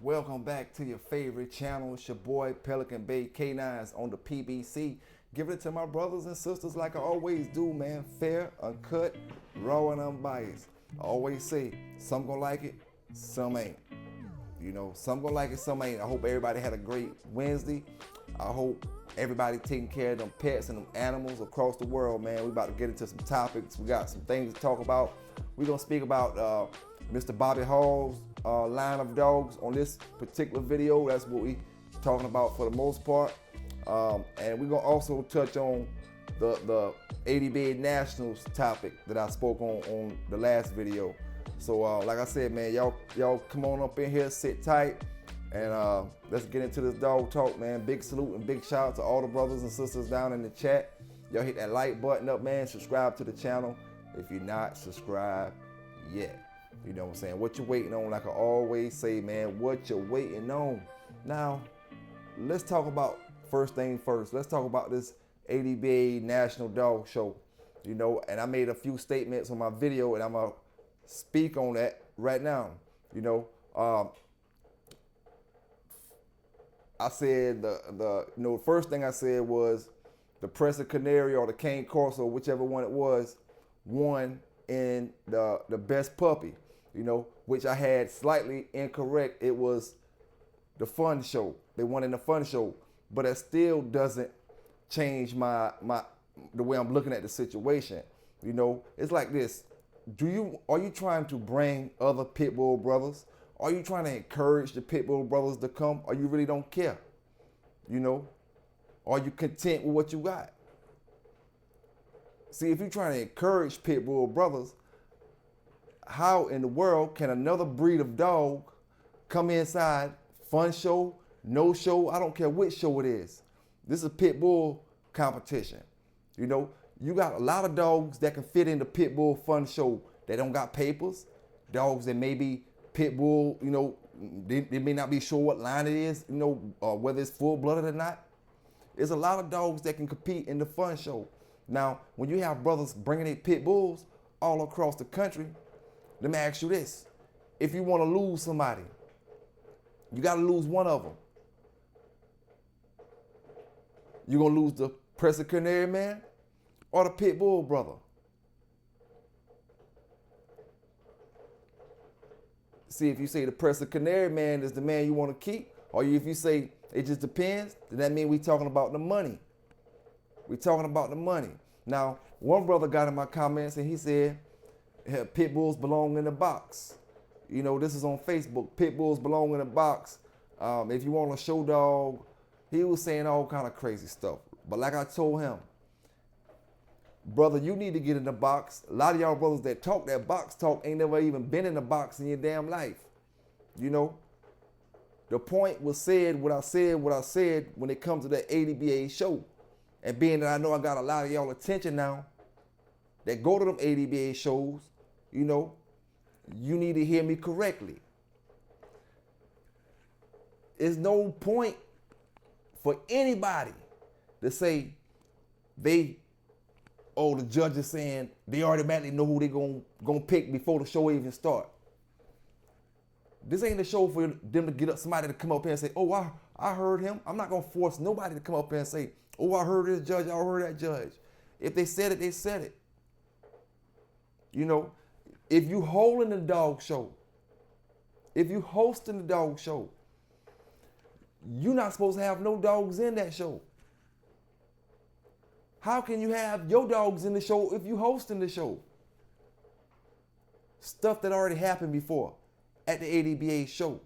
Welcome back to your favorite channel. It's your boy Pelican Bay K9s on the PBC. Giving it to my brothers and sisters like I always do, man. Fair, uncut, raw, and unbiased. I always say, some gonna like it, some ain't. You know, some gonna like it, some ain't. I hope everybody had a great Wednesday. I hope everybody taking care of them pets and them animals across the world, man. We about to get into some topics. We got some things to talk about. We're gonna speak about Mr. Bobby Hall's line of dogs on this particular video. That's what we talking about for the most part. And we're gonna also touch on the ADBA Nationals topic that I spoke on the last video. So like I said, man, y'all come on up in here, sit tight, and let's get into this dog talk, man. Big salute and big shout out to all the brothers and sisters down in the chat. Y'all hit that like button up, man. Subscribe to the channel if you're not subscribed yet. You know what I'm saying? What you waiting on? Like I always say, man, what you waiting on? Now, let's talk about first thing first. Let's talk about this ADBA National Dog Show. You know, and I made a few statements on my video, and I'm gonna speak on that right now. You know, I said the first thing I said was the Crescent Canary or the Cane Corso, whichever one it was, won in the best puppy. You know, which I had slightly incorrect. It was the fun show. They won in the fun show, but it still doesn't change the way I'm looking at the situation. You know, it's like this. Are you trying to bring other pit bull brothers? Are you trying to encourage the pit bull brothers to come, or you really don't care? You know, are you content with what you got? See, if you're trying to encourage pit bull brothers, how in the world can another breed of dog come inside, fun show, no show, I don't care which show it is. This is a pit bull competition. You know, you got a lot of dogs that can fit in the pit bull fun show. They don't got papers. Dogs that may be pit bull, you know, they may not be sure what line it is, you know, whether it's full-blooded or not. There's a lot of dogs that can compete in the fun show. Now, when you have brothers bringing their pit bulls all across the country, let me ask you this. If you want to lose somebody, you got to lose one of them. You going to lose the Crescent Canary man or the pit bull brother? See, if you say the Crescent Canary man is the man you want to keep, or if you say it just depends, then that means we talking about the money. We talking about the money. Now, one brother got in my comments and he said, pit bulls belong in the box. You know, this is on Facebook. Pit bulls belong in a box. If you want a show dog, he was saying all kind of crazy stuff. But like I told him, brother, you need to get in the box. A lot of y'all brothers that talk that box talk ain't never even been in the box in your damn life. You know, the point was said what I said when it comes to that ADBA show. And being that I know I got a lot of y'all attention now that go to them ADBA shows, you know, you need to hear me correctly. There's no point for anybody to say the judge is saying they automatically know who they gonna pick before the show even start. This ain't a show for them to get up, somebody to come up here and say, oh, I heard him. I'm not gonna force nobody to come up here and say, oh, I heard this judge, I heard that judge. If they said it, they said it. You know, if you holding the dog show, if you hosting the dog show, you're not supposed to have no dogs in that show. How can you have your dogs in the show if you hosting the show? Stuff that already happened before at the ADBA show.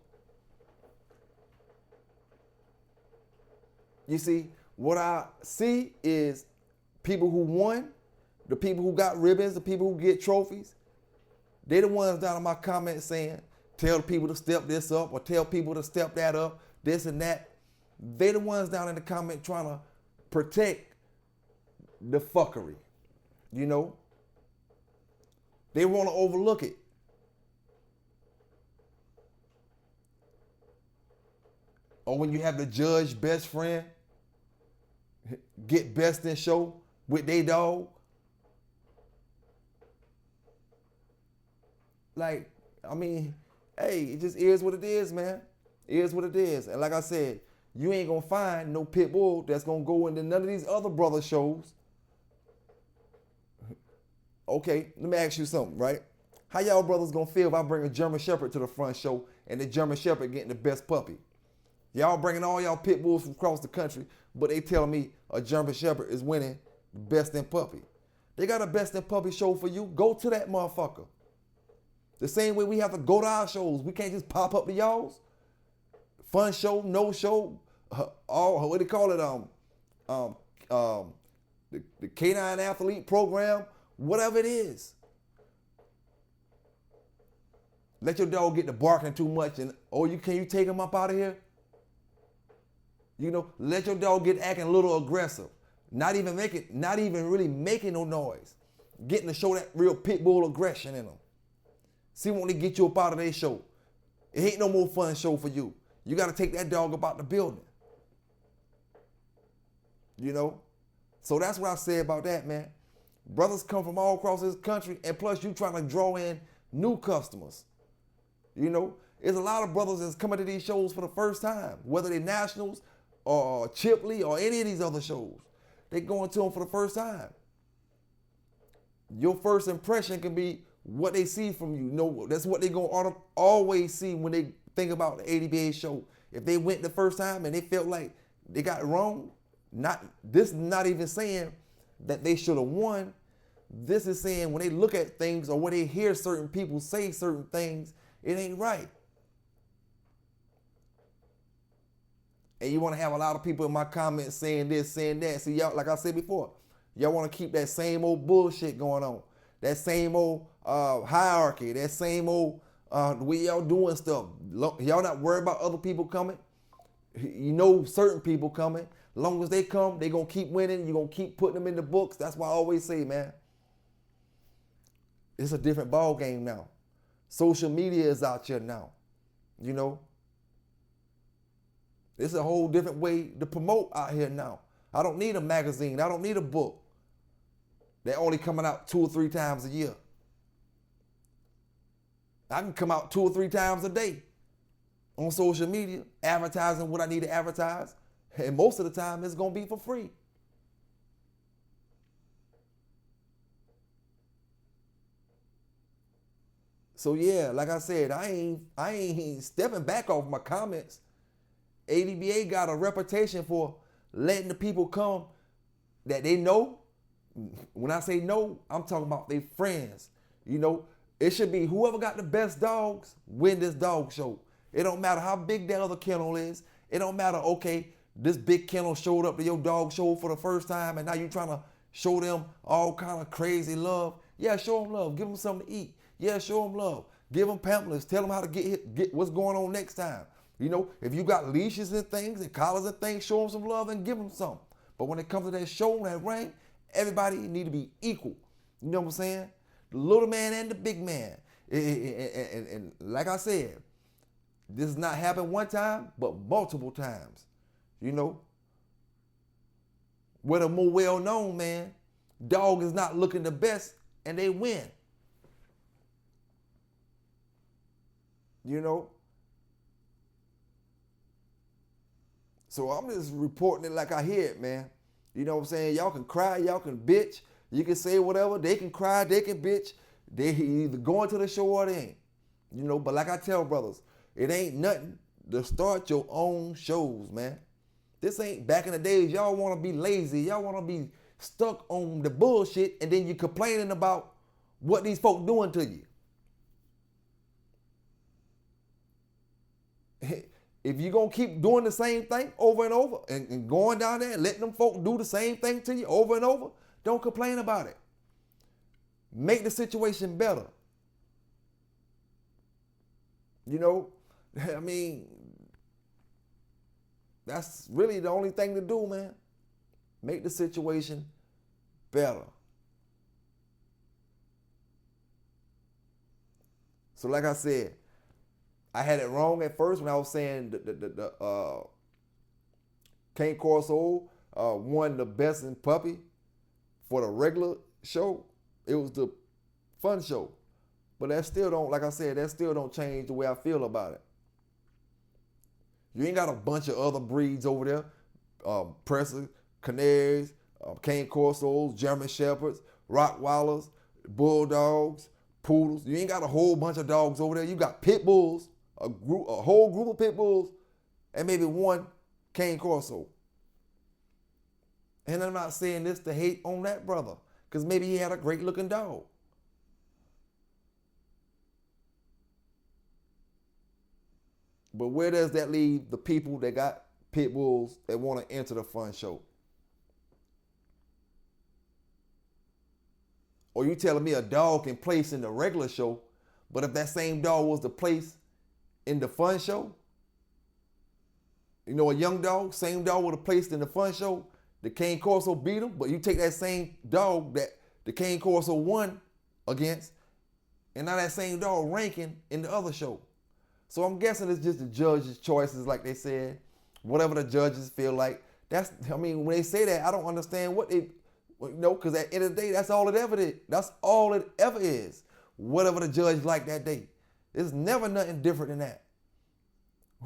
You see, what I see is people who won, the people who got ribbons, the people who get trophies, they're the ones down in my comments saying, tell the people to step this up or tell people to step that up, this and that. They're the ones down in the comment trying to protect the fuckery, you know? They want to overlook it. Or when you have the judge best friend get best in show with their dog. Like, I mean, hey, it just is what it is, man. It is what it is. And like I said, you ain't gonna find no pit bull that's gonna go into none of these other brother shows. Okay, let me ask you something, right? How y'all brothers gonna feel if I bring a German Shepherd to the front show and the German Shepherd getting the best puppy? Y'all bringing all y'all pit bulls from across the country, but they telling me a German Shepherd is winning the best in puppy. They got a best in puppy show for you. Go to that motherfucker. The same way we have to go to our shows. We can't just pop up to y'all's. Fun show, no show, all, what do they call it? The K9 athlete program, whatever it is. Let your dog get to barking too much and, can you take him up out of here? You know, let your dog get acting a little aggressive. Not even really making no noise. Getting to show that real pit bull aggression in them. See when they get you up out of their show. It ain't no more fun show for you. You got to take that dog about the building. You know? So that's what I say about that, man. Brothers come from all across this country, and plus you trying to draw in new customers. You know? There's a lot of brothers that's coming to these shows for the first time, whether they're nationals or Chipley or any of these other shows. They going to them for the first time. Your first impression can be what they see from you. No, that's what they're going to always see when they think about the ADBA show. If they went the first time and they felt like they got it wrong, not even saying that they should have won. This is saying when they look at things or when they hear certain people say certain things, it ain't right. And you want to have a lot of people in my comments saying this, saying that. See, y'all, like I said before, y'all want to keep that same old bullshit going on. That same old hierarchy, that same old the way y'all doing stuff. Y'all not worried about other people coming. You know certain people coming. As long as they come, they going to keep winning. You're going to keep putting them in the books. That's why I always say, man, it's a different ball game now. Social media is out here now. You know? It's a whole different way to promote out here now. I don't need a magazine. I don't need a book. They're only coming out 2 or 3 times a year. I can come out 2 or 3 times a day on social media, advertising what I need to advertise. And most of the time, it's going to be for free. So yeah, like I said, I ain't stepping back off my comments. ADBA got a reputation for letting the people come that they know. When I say no, I'm talking about their friends. You know, it should be whoever got the best dogs win this dog show. It don't matter how big that other kennel is. It don't matter, okay, this big kennel showed up to your dog show for the first time and now you trying to show them all kind of crazy love. Yeah, show them love. Give them something to eat. Yeah, show them love. Give them pamphlets. Tell them how to get what's going on next time. You know, if you got leashes and things and collars and things, show them some love and give them some. But when it comes to that show, that ring, everybody need to be equal. You know what I'm saying? The little man and the big man. And like I said, this has not happened one time, but multiple times. You know? Where the more well-known man, dog is not looking the best and they win. You know? So I'm just reporting it like I hear it, man. You know what I'm saying? Y'all can cry, y'all can bitch, you can say whatever. They can cry, they can bitch. They either going to the show or they ain't. You know, but like I tell brothers, it ain't nothing to start your own shows, man. This ain't back in the days. Y'all want to be lazy. Y'all want to be stuck on the bullshit and then you complaining about what these folk doing to you. If you're going to keep doing the same thing over and over and going down there and letting them folk do the same thing to you over and over, don't complain about it. Make the situation better. You know, I mean, that's really the only thing to do, man. Make the situation better. So like I said, I had it wrong at first when I was saying the Cane Corso won the best in puppy for the regular show. It was the fun show. But that still don't, like I said, that still don't change the way I feel about it. You ain't got a bunch of other breeds over there. Pressers, Canaries, Cane Corsos, German Shepherds, Rottweilers, Bulldogs, Poodles. You ain't got a whole bunch of dogs over there. You got Pit Bulls, a whole group of Pit Bulls, and maybe one Cane Corso. And I'm not saying this to hate on that brother, because maybe he had a great looking dog. But where does that leave the people that got pit bulls that want to enter the fun show? Or you telling me a dog can place in the regular show, but if that same dog was to place in the fun show, you know, a young dog, same dog would have placed in the fun show, the Cane Corso beat him, but you take that same dog that the Cane Corso won against, and now that same dog ranking in the other show. So I'm guessing it's just the judges' choices, like they said, whatever the judges feel like. When they say that, I don't understand what they, because at the end of the day, that's all it ever is. That's all it ever is. Whatever the judge like that day. There's never nothing different than that.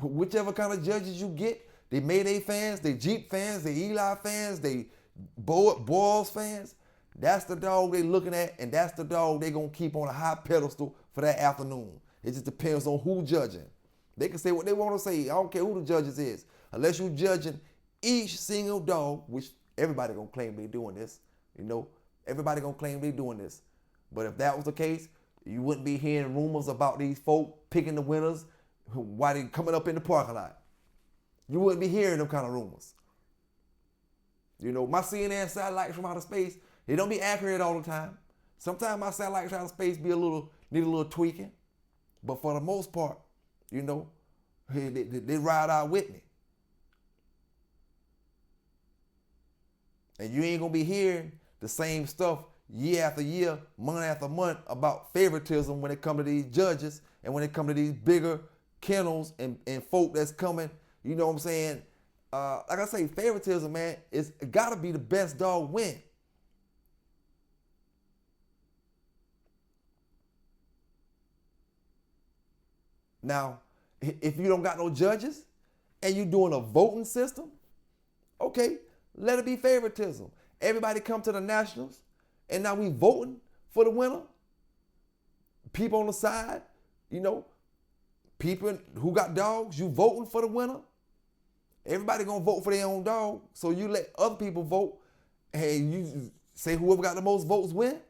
Whichever kind of judges you get, they Mayday fans, they Jeep fans, they Eli fans, they Boils fans, that's the dog they looking at, and that's the dog they gonna keep on a high pedestal for that afternoon. It just depends on who judging. They can say what they want to say. I don't care who the judges is. Unless you judging each single dog, which everybody gonna claim they doing this. Everybody gonna claim they doing this. But if that was the case, you wouldn't be hearing rumors about these folk picking the winners while they coming up in the parking lot. You wouldn't be hearing them kind of rumors. My CNN satellites from outer space, they don't be accurate all the time. Sometimes my satellites from outer space need a little tweaking. But for the most part, they ride out with me. And you ain't gonna be hearing the same stuff year after year, month after month about favoritism when it comes to these judges and when it comes to these bigger kennels and folk that's coming, you know what I'm saying? Like I say, favoritism, man, it gotta be the best dog win. Now, if you don't got no judges and you doing a voting system, okay, let it be favoritism. Everybody come to the Nationals and now we voting for the winner. People on the side, people who got dogs, you voting for the winner. Everybody gonna vote for their own dog. So you let other people vote. Hey, you say whoever got the most votes win.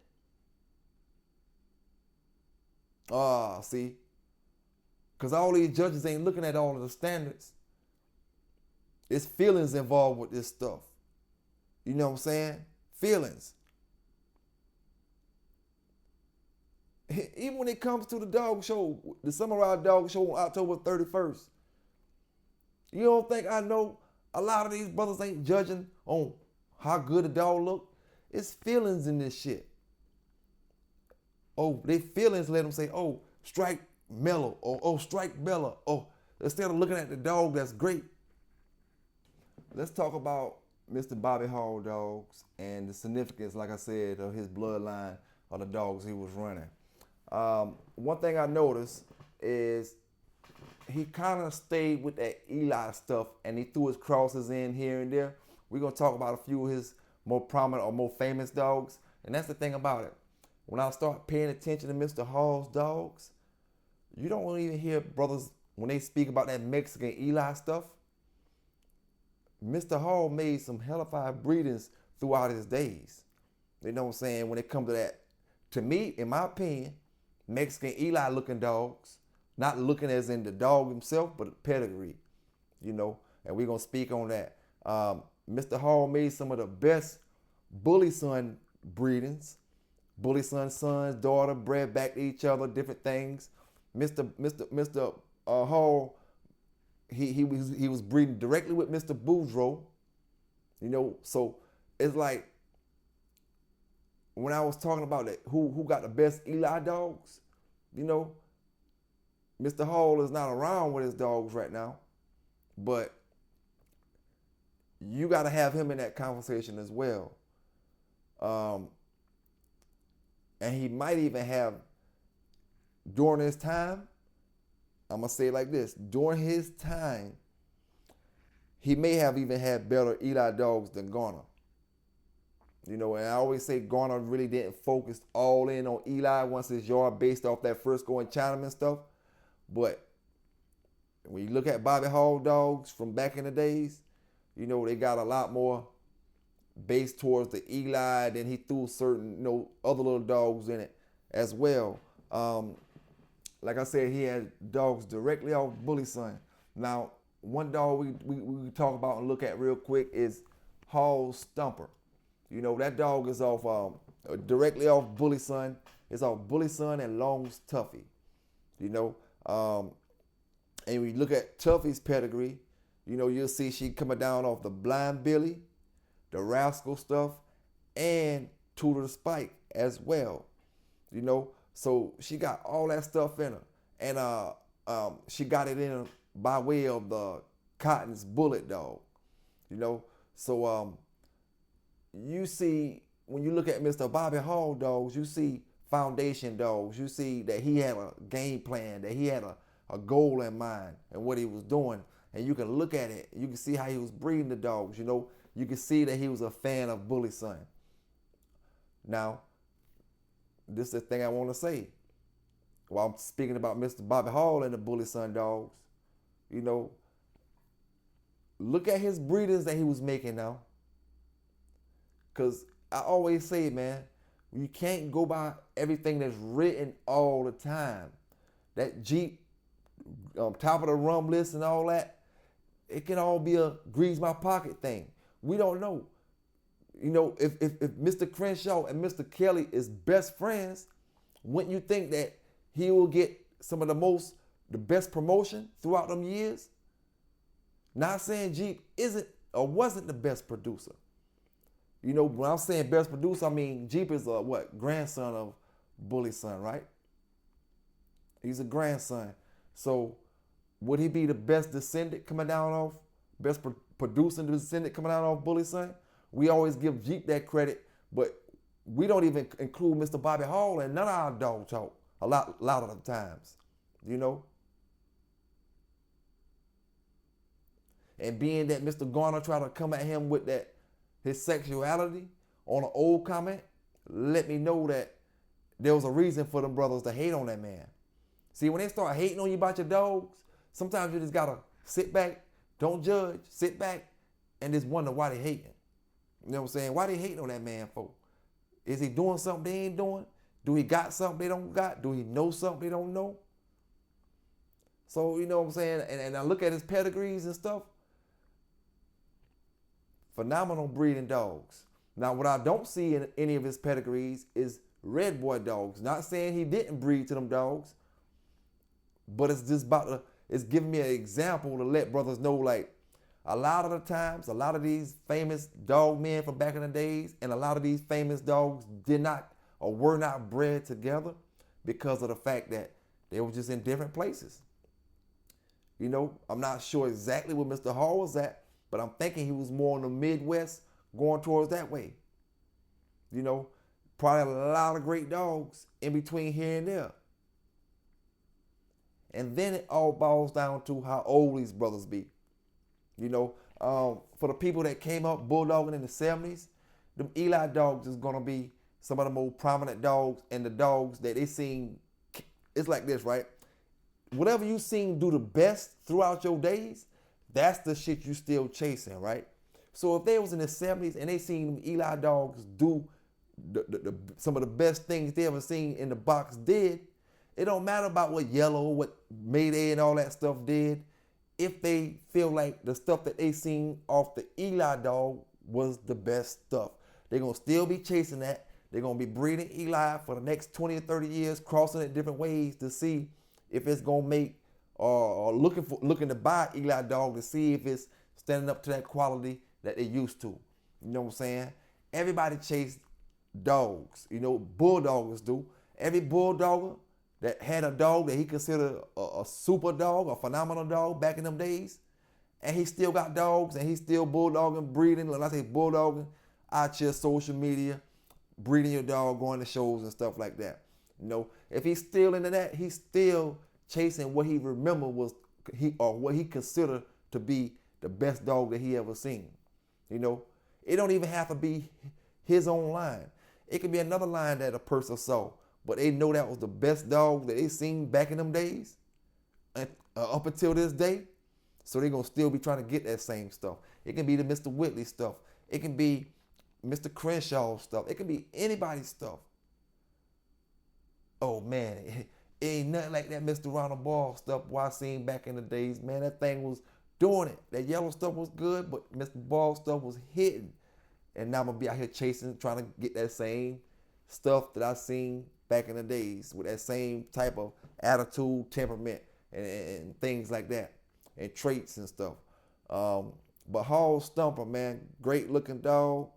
See. Because all these judges ain't looking at all of the standards. It's feelings involved with this stuff. You know what I'm saying? Feelings. Even when it comes to the dog show, the Summer Dog Show on October 31st, you don't think I know a lot of these brothers ain't judging on how good a dog look? It's feelings in this shit. Oh, they feelings let them say, oh, strike Mellow, or strike Bella, instead of looking at the dog that's great. Let's talk about Mr. Bobby Hall dogs and the significance, like I said, of his bloodline of the dogs he was running. One thing I noticed is he kind of stayed with that Eli stuff and he threw his crosses in here and there. We're going to talk about a few of his more prominent or more famous dogs. And that's the thing about it. When I start paying attention to Mr. Hall's dogs, you don't even hear brothers, when they speak about that Mexican Eli stuff, Mr. Hall made some hellified breedings throughout his days. You know what I'm saying? When it comes to that, to me, in my opinion, Mexican Eli looking dogs, not looking as in the dog himself, but pedigree, and we're going to speak on that. Mr. Hall made some of the best bully son breedings. Bully sons, daughter, bred back to each other, different things. Mr. Hall, he was breeding directly with Mr. Boudreaux, so it's like when I was talking about that, who got the best Eli dogs, Mr. Hall is not around with his dogs right now, but you got to have him in that conversation as well. And he might even have, during his time, I'm going to say it like this, during his time, he may have even had better Eli dogs than Garner. You know, and I always say Garner really didn't focus all in on Eli once his yard based off that first going Chinaman stuff. But when you look at Bobby Hall dogs from back in the days, you know, they got a lot more based towards the Eli. Then he threw certain, you know, other little dogs in it as well. Like I said, he had dogs directly off Bully Son. Now, one dog we talk about and look at real quick is Hall Stumper. You know, that dog is off directly off Bully Son. It's off Bully Son and Long's Tuffy. You know, and we look at Tuffy's pedigree, you know, you'll see she coming down off the Blind Billy, the Rascal stuff, and Tutor the Spike as well. You know, so she got all that stuff in her. And she got it in her by way of the Cotton's Bullet dog. You know, so you see, when you look at Mr. Bobby Hall dogs, you see foundation dogs. You see that he had a game plan, that he had a goal in mind and what he was doing. And you can look at it. You can see how he was breeding the dogs. You know, you can see that he was a fan of Bully Son. Now, this is the thing I want to say. While I'm speaking about Mr. Bobby Hall and the Bully Son dogs, you know, look at his breeders that he was making now. Because I always say, man, you can't go by everything that's written all the time. That Jeep, top of the rum list and all that, it can all be a grease my pocket thing. We don't know. You know, if Mr. Crenshaw and Mr. Kelly is best friends, wouldn't you think that he will get some of the best promotion throughout them years? Not saying Jeep isn't or wasn't the best producer. You know, when I'm saying best producer, I mean Jeep is a grandson of Bully Son, right? He's a grandson. So would he be the best descendant coming down off, best producing descendant coming down off Bully Son? We always give Jeep that credit, but we don't even include Mr. Bobby Hall in none of our dog talk a lot of the times, you know? And being that Mr. Garner tried to come at him with that, his sexuality on an old comment, let me know that there was a reason for them brothers to hate on that man. See, when they start hating on you about your dogs, sometimes you just gotta sit back, don't judge, sit back, and just wonder why they hating. You know what I'm saying? Why they hating on that man for? Is he doing something they ain't doing? Do he got something they don't got? Do he know something they don't know? So, you know what I'm saying? And I look at his pedigrees and stuff. Phenomenal breeding dogs. Now, what I don't see in any of his pedigrees is red boy dogs. Not saying he didn't breed to them dogs, but it's just it's giving me an example to let brothers know, like, a lot of the times, a lot of these famous dog men from back in the days and a lot of these famous dogs did not or were not bred together because of the fact that they were just in different places. You know, I'm not sure exactly where Mr. Hall was at, but I'm thinking he was more in the Midwest going towards that way. You know, probably a lot of great dogs in between here and there. And then it all boils down to how old these brothers be. You know, for the people that came up bulldogging in the 70s, them Eli dogs is going to be some of the more prominent dogs, and the dogs that they seen, it's like this, right? Whatever you seen do the best throughout your days, that's the shit you still chasing, right? So if they was in the 70s and they seen them Eli dogs do some of the best things they ever seen in the box did, it don't matter about what Yellow, what Mayday and all that stuff did. If they feel like the stuff that they seen off the Eli dog was the best stuff, they're going to still be chasing that. They're going to be breeding Eli for the next 20 or 30 years, crossing it different ways to see if it's going to make or looking to buy Eli dog to see if it's standing up to that quality that they used to. You know what I'm saying? Everybody chase dogs. You know, bulldoggers do. Every bulldogger that had a dog that he considered a super dog, a phenomenal dog back in them days, and he still got dogs and he's still bulldogging, breeding. When I say bulldogging, out your social media, breeding your dog, going to shows and stuff like that. You know, if he's still into that, he's still chasing what he remembered was what he considered to be the best dog that he ever seen. You know, it don't even have to be his own line. It could be another line that a person saw, but they know that was the best dog that they seen back in them days, and up until this day. So they're gonna still be trying to get that same stuff. It can be the Mr. Whitley stuff. It can be Mr. Crenshaw stuff. It can be anybody's stuff. Oh man, it ain't nothing like that Mr. Ronald Ball stuff I seen back in the days. Man, that thing was doing it. That yellow stuff was good, but Mr. Ball stuff was hitting. And now I'm gonna be out here chasing, trying to get that same stuff that I seen back in the days with that same type of attitude, temperament, and things like that, and traits and stuff. But Hall Stumper, man, great looking dog.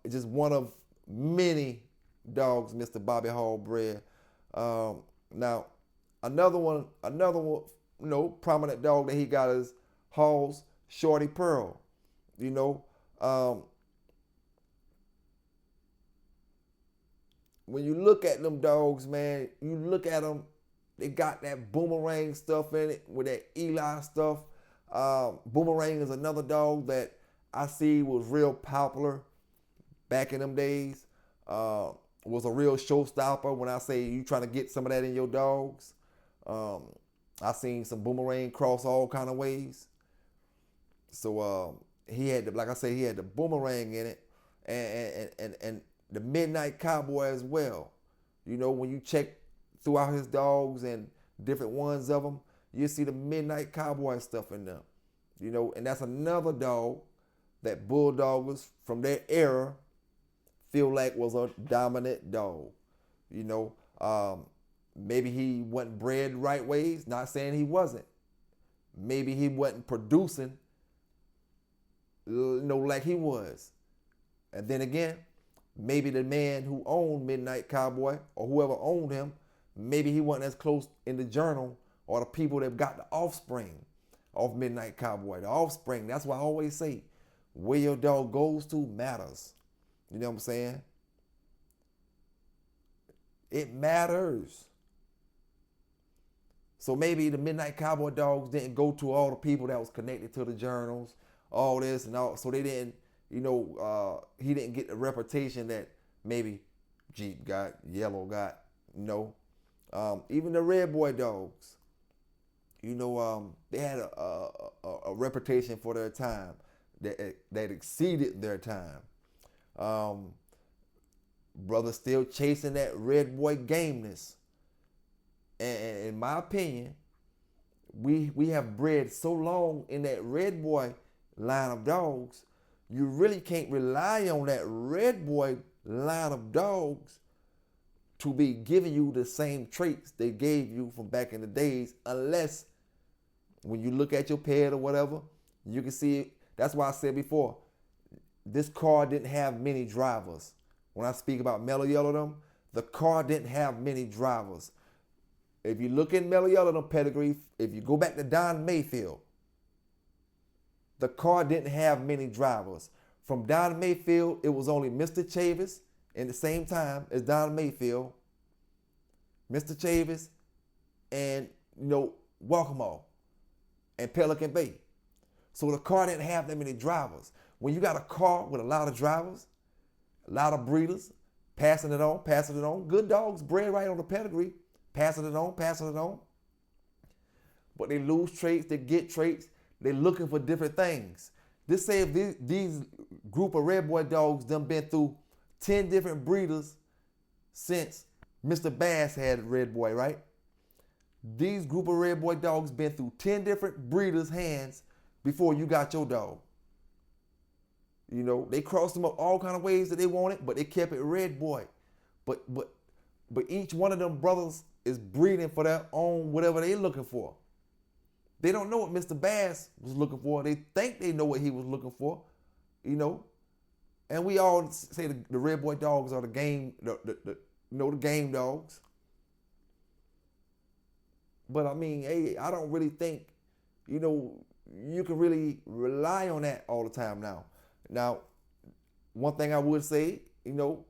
Just one of many dogs Mr. Bobby Hall bred. Now, another one, you know, prominent dog that he got is Hall's Shorty Pearl. You know, when you look at them dogs, man, you look at them, they got that Boomerang stuff in it with that Eli stuff. Boomerang is another dog that I see was real popular back in them days. Was a real showstopper when I say you trying to get some of that in your dogs. I seen some Boomerang cross all kind of ways. So he had, like I say, he had the Boomerang in it, and the Midnight Cowboy as well. You know, when you check throughout his dogs and different ones of them, you see the Midnight Cowboy stuff in them. You know, and that's another dog that bulldoggers from their era feel like was a dominant dog. You know, maybe he wasn't bred right ways, not saying he wasn't. Maybe he wasn't producing, you know, like he was. And then again, maybe the man who owned Midnight Cowboy or whoever owned him, maybe he wasn't as close in the journal or the people that got the offspring of Midnight Cowboy. The offspring, that's why I always say, where your dog goes to matters. You know what I'm saying? It matters. So maybe the Midnight Cowboy dogs didn't go to all the people that was connected to the journals, all this and all. So they didn't, you know, he didn't get the reputation that maybe Jeep got, Yellow got, you know. Even the Red Boy dogs, you know, they had a reputation for their time that exceeded their time. Brothers still chasing that Red Boy gameness. And in my opinion, we have bred so long in that Red Boy line of dogs, you really can't rely on that Red Boy line of dogs to be giving you the same traits they gave you from back in the days, unless when you look at your pet or whatever, you can see it. That's why I said before, this car didn't have many drivers. When I speak about Mellow Yellow them, the car didn't have many drivers. If you look in Mellow Yellow them pedigree, if you go back to Don Mayfield, the car didn't have many drivers. From Don Mayfield, it was only Mr. Chavis in the same time as Don Mayfield, Mr. Chavis, and, you know, Walkamo and Pelican Bay. So the car didn't have that many drivers. When you got a car with a lot of drivers, a lot of breeders, passing it on, good dogs bred right on the pedigree, passing it on. But they lose traits, they get traits, they're looking for different things. This say if these group of Red Boy dogs done been through 10 different breeders since Mr. Bass had Red Boy, right? These group of Red Boy dogs been through 10 different breeders' hands before you got your dog. You know, they crossed them up all kind of ways that they wanted, but they kept it Red Boy. But each one of them brothers is breeding for their own whatever they looking for. They don't know what Mr. Bass was looking for. They think they know what he was looking for, you know. And we all say the Red Boy dogs are the game, the game dogs. But I mean, hey, I don't really think, you know, you can really rely on that all the time now. Now, one thing I would say, you know,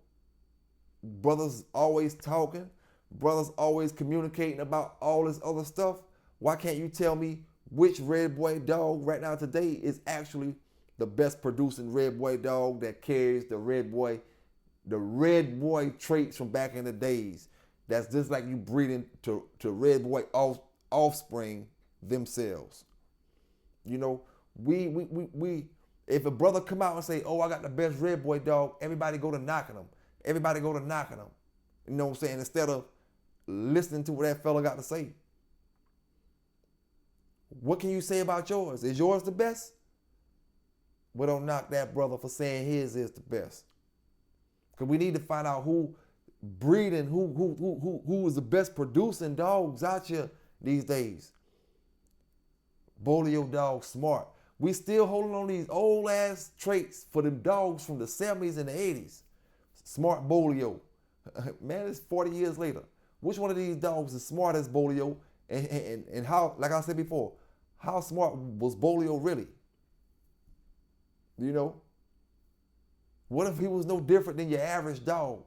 brothers always talking, brothers always communicating about all this other stuff. Why can't you tell me which red boy dog right now today is actually the best producing red boy dog that carries the red boy traits from back in the days. That's just like you breeding to red boy offspring themselves. You know, we if a brother come out and say, oh, I got the best red boy dog, everybody go to knocking him. Everybody go to knocking him. You know what I'm saying? Instead of listening to what that fella got to say. What can you say about yours? Is yours the best? Well, don't knock that brother for saying his is the best. Because we need to find out who is the best producing dogs out here these days. Bolio dog smart. We still holding on these old ass traits for them dogs from the 70s and the 80s. Smart Bolio. Man, it's 40 years later. Which one of these dogs is smart as Bolio? And how, like I said before, how smart was Bolio really? You know? What if he was no different than your average dog?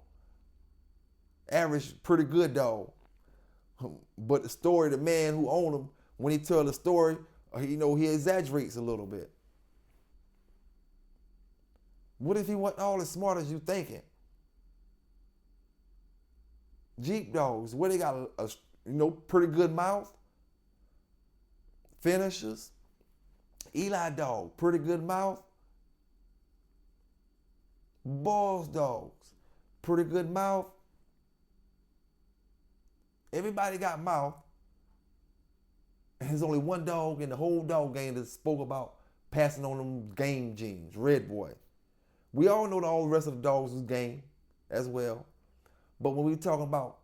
Average, pretty good dog. But the story, the man who owned him, when he tell the story, you know, he exaggerates a little bit. What if he wasn't all as smart as you thinking? Jeep dogs, where they got a pretty good mouth. Finishers. Eli dog, pretty good mouth. Boss dogs, pretty good mouth. Everybody got mouth. And there's only one dog in the whole dog game that spoke about passing on them game genes, red boy. We all know that all the rest of the dogs was game as well. But when we talking about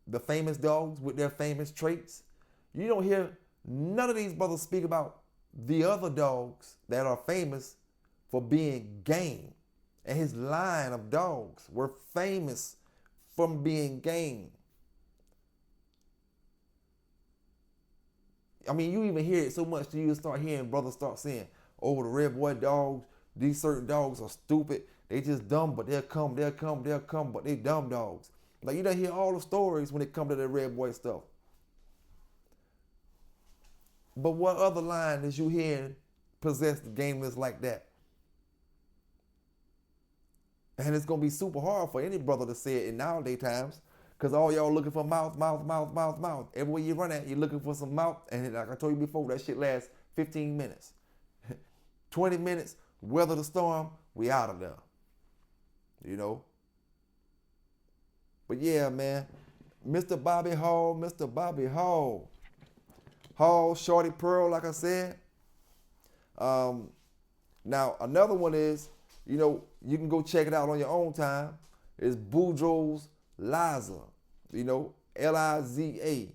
the famous dogs with their famous traits, you don't hear none of these brothers speak about the other dogs that are famous for being game. And his line of dogs were famous from being game. I mean, you even hear it so much that you start hearing brothers start saying, oh, the red boy dogs, these certain dogs are stupid. They just dumb, but they'll come, but they dumb dogs. Like, you don't hear all the stories when it comes to the red boy stuff. But what other line is you hearing possess the gameless like that? And it's going to be super hard for any brother to say it in nowadays times, because all y'all looking for mouth. Everywhere you run at, you're looking for some mouth. And like I told you before, that shit lasts 15 minutes. 20 minutes, weather the storm, we out of there. You know? But yeah, man, Mr. Bobby Hall. Hall, Shorty Pearl, like I said. Now, another one is, you know, you can go check it out on your own time. It's Boudreaux's Liza, you know, Liza.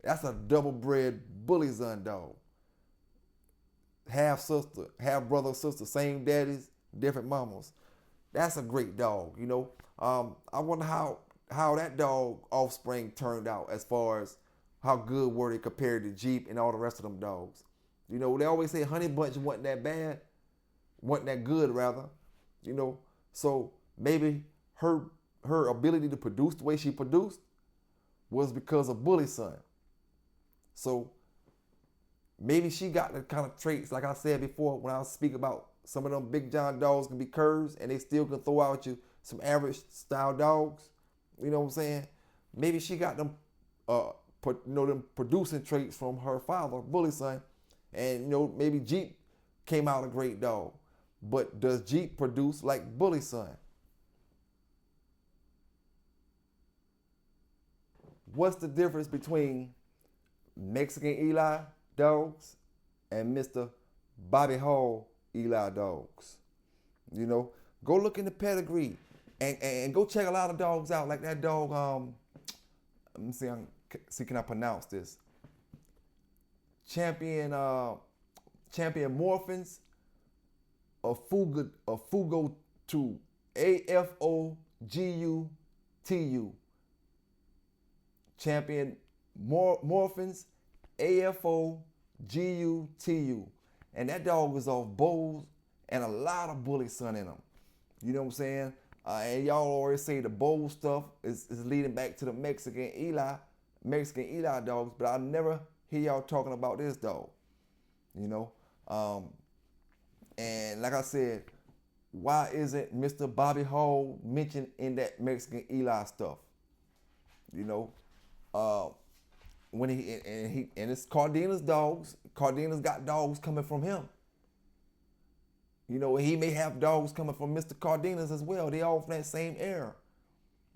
That's a double-bred bully son dog. Half sister, half brother, sister, same daddies, different mamas. That's a great dog, you know. I wonder how that dog offspring turned out as far as how good were they compared to Jeep and all the rest of them dogs. You know, they always say Honey Bunch wasn't that bad, wasn't that good rather, you know. So maybe her ability to produce the way she produced was because of Bully Son. So maybe she got the kind of traits, like I said before, when I was speaking about some of them Big John dogs can be curves and they still can throw out you some average style dogs. You know what I'm saying? Maybe she got them, them producing traits from her father, Bully Son, and you know maybe Jeep came out a great dog. But does Jeep produce like Bully Son? What's the difference between Mexican Eli dogs and Mr. Bobby Hall Eli dogs? You know, go look in the pedigree and go check a lot of dogs out. Like that dog, let me see, can I pronounce this? Champion Morphins, a Fugo to AFOGUTU. Champion Morphins, AFOGUTU. And that dog was off bulls and a lot of Bully Son in them. You know what I'm saying? And y'all always say the bull stuff is leading back to the Mexican Eli dogs, but I never hear y'all talking about this dog. you know. And like I said, why isn't Mr. Bobby Hall mentioned in that Mexican Eli stuff? You know, when and it's Cardenas dogs. Cardenas got dogs coming from him. You know, he may have dogs coming from Mr. Cardenas as well. They all from that same era.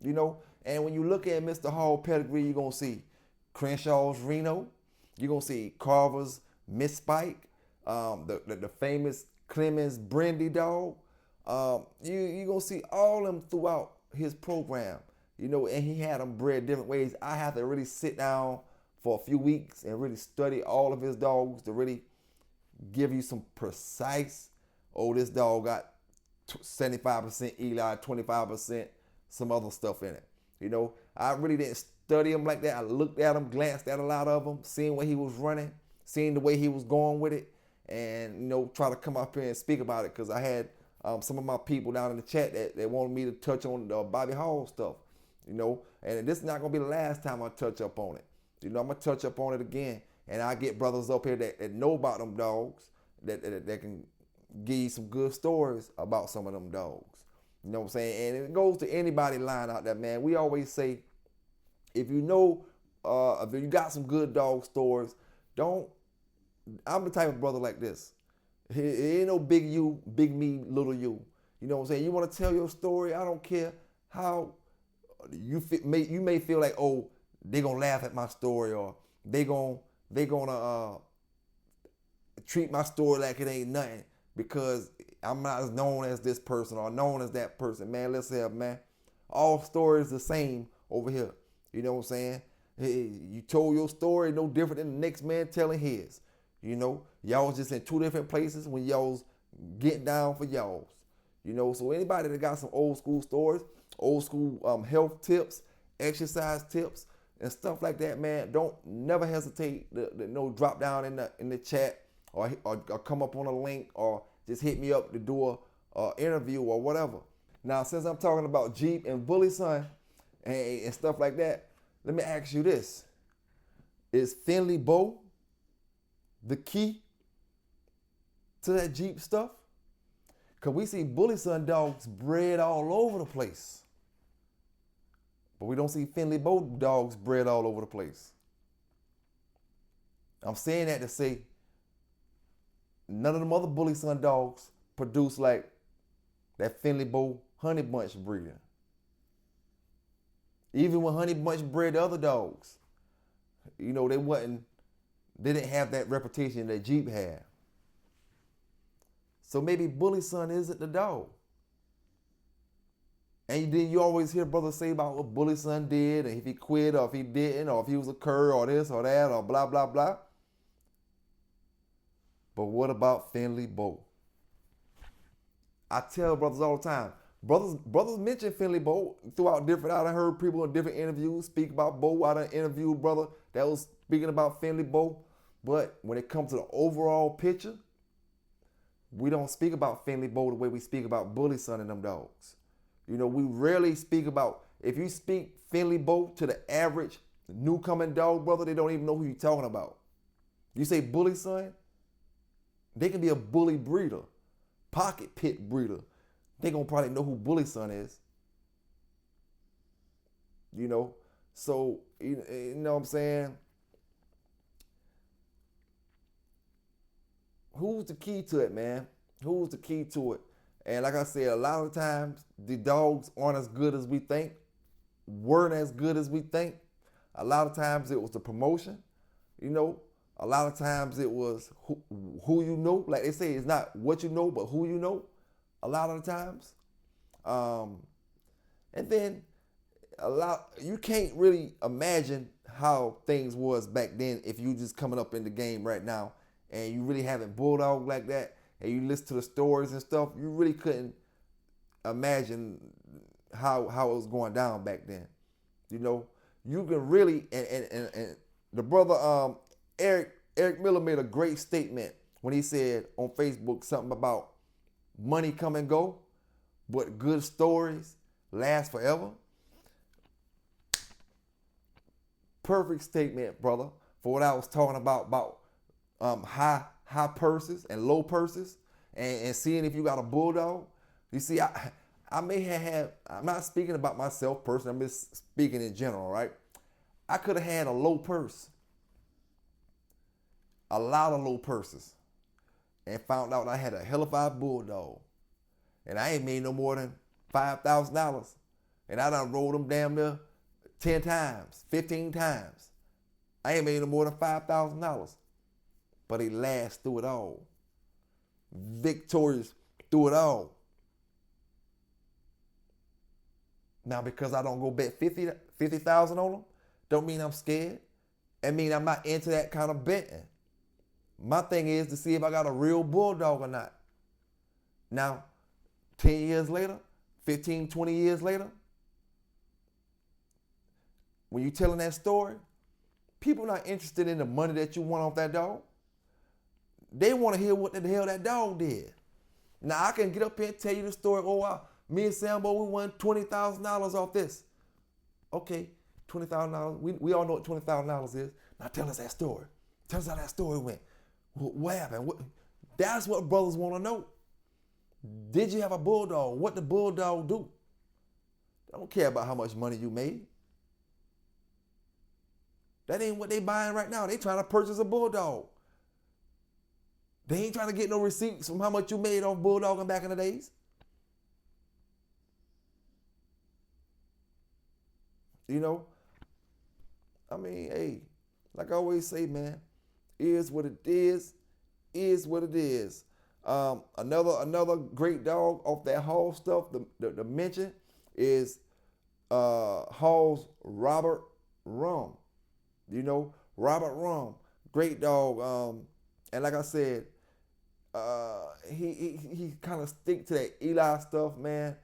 You know, and when you look at Mr. Hall pedigree, you're gonna see Crenshaw's Reno. You're gonna see Carver's Miss Spike, the famous Clemens Brandy dog. You're gonna see all of them throughout his program. You know, and he had them bred different ways. I have to really sit down for a few weeks and really study all of his dogs to really give you some precise, oh, this dog got 75% Eli, 25% some other stuff in it. You know, I really didn't study him like that. I looked at him, glanced at a lot of them, seeing where he was running, seeing the way he was going with it, and, you know, try to come up here and speak about it, because I had some of my people down in the chat that wanted me to touch on the Bobby Hall stuff. You know, and this is not gonna be the last time I touch up on it. You know, I'm gonna touch up on it again, and I get brothers up here that know about them dogs, that can give you some good stories about some of them dogs. You know what I'm saying? And it goes to anybody lying out there, man. We always say, if you know, if you got some good dog stories, don't. I'm the type of brother like this. It ain't no big you, big me, little you. You know what I'm saying? You want to tell your story? I don't care how. You may feel like, oh, they gonna laugh at my story, or they gonna treat my story like it ain't nothing because I'm not as known as this person or known as that person. Man, listen, man, all stories the same over here. You know what I'm saying? Hey, you told your story no different than the next man telling his. You know, y'all was just in two different places when y'all was getting down for y'all's. You know, so anybody that got some old school stories, old school health tips, exercise tips, and stuff like that, man, don't never hesitate to drop down in the chat or come up on a link or just hit me up to do a interview or whatever. Now, since I'm talking about Jeep and Bully Son and stuff like that, let me ask you this: is Finley Bow the key to that Jeep stuff? Because we see Bully Son dogs bred all over the place, but we don't see Finley Bow dogs bred all over the place. I'm saying that to say none of them other Bully Son dogs produce like that Finley Bow Honey Bunch breeder. Even when Honey Bunch bred the other dogs, you know, they didn't have that reputation that Jeep had. So maybe Bully Son isn't the dog. And then you always hear brothers say about what Bully Son did, and if he quit, or if he didn't, or if he was a cur, or this or that, or blah, blah, blah. But what about Finley Bow? I tell brothers all the time, brothers mention Finley Bow throughout different, I done heard people in different interviews speak about Bow. I done interviewed a brother that was speaking about Finley Bow. But when it comes to the overall picture, we don't speak about Finley Bow the way we speak about Bully Son and them dogs. You know, we rarely speak about, if you speak Finley Bow to the average newcoming dog brother, they don't even know who you're talking about. You say Bully Son, they can be a bully breeder, pocket pit breeder. They gonna probably know who Bully Son is. You know, so, you know what I'm saying? Who's the key to it, man? Who's the key to it? And like I said, a lot of times the dogs aren't as good as we think, weren't as good as we think. A lot of times it was the promotion, you know. A lot of times it was who you know. Like they say, it's not what you know, but who you know. A lot of the times. And then you can't really imagine how things was back then if you just coming up in the game right now and you really haven't bulldog like that, and you listen to the stories and stuff, you really couldn't imagine how it was going down back then. You know, you can really, and the brother Eric Miller made a great statement when he said on Facebook something about money come and go, but good stories last forever. Perfect statement, brother, for what I was talking about high purses and low purses and seeing if you got a bulldog. You see, I may have, I'm not speaking about myself personally, I'm just speaking in general, right? I could have had a low purse, a lot of low purses, and found out I had a hellified bulldog. And I ain't made no more than $5,000. And I done rolled them damn near 10 times, 15 times. I ain't made no more than $5,000. But he lasts through it all. Victorious through it all. Now, because I don't go bet 50,000 on them, don't mean I'm scared. It mean I'm not into that kind of betting. My thing is to see if I got a real bulldog or not. Now, 10 years later, 15, 20 years later, when you telling that story, people not interested in the money that you won off that dog. They want to hear what the hell that dog did. Now, I can get up here and tell you the story. Oh, wow, me and Sambo, we won $20,000 off this. Okay, $20,000. We all know what $20,000 is. Now, tell us that story. Tell us how that story went. What happened? That's what brothers want to know. Did you have a bulldog? What the bulldog do? They don't care about how much money you made. That ain't what they buying right now. They trying to purchase a bulldog. They ain't trying to get no receipts from how much you made off bulldogging back in the days. You know, I mean, hey, like I always say, man, is what it is what it is. Another great dog off that Hall stuff, the mention is Hall's Robert Rum. You know, Robert Rum, great dog. And like I said, he kind of stick to that Eli stuff, man.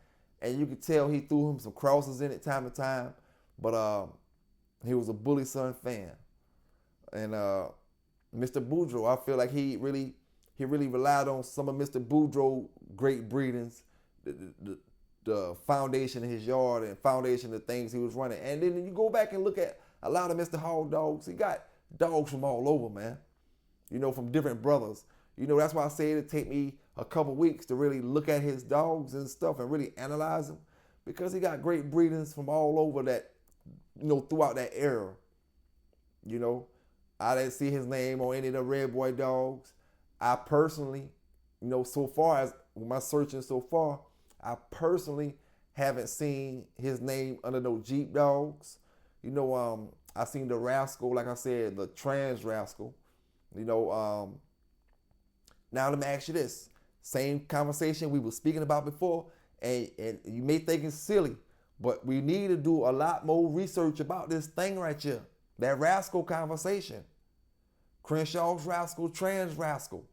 And you could tell he threw him some crosses in it time to time. But he was a Bully Son fan. And Mr. Boudreaux, I feel like he really relied on some of Mr. Boudreaux' great breedings, the foundation in his yard and foundation of things he was running. And then you go back and look at a lot of Mr. Hall dogs. He got dogs from all over, man. You know, from different brothers. You know, that's why I say it'd take me a couple weeks to really look at his dogs and stuff and really analyze them, because he got great breedings from all over that, you know, throughout that era. You know, I didn't see his name on any of the Red Boy dogs. I personally, you know, so far as my searching so far, I personally haven't seen his name under no Jeep dogs. You know, I seen the Rascal, like I said, the Trans Rascal. You know, now let me ask you this. Same conversation we were speaking about before, and you may think it's silly, but we need to do a lot more research about this thing right here. That Rascal conversation. Crenshaw's Rascal, Trans Rascal.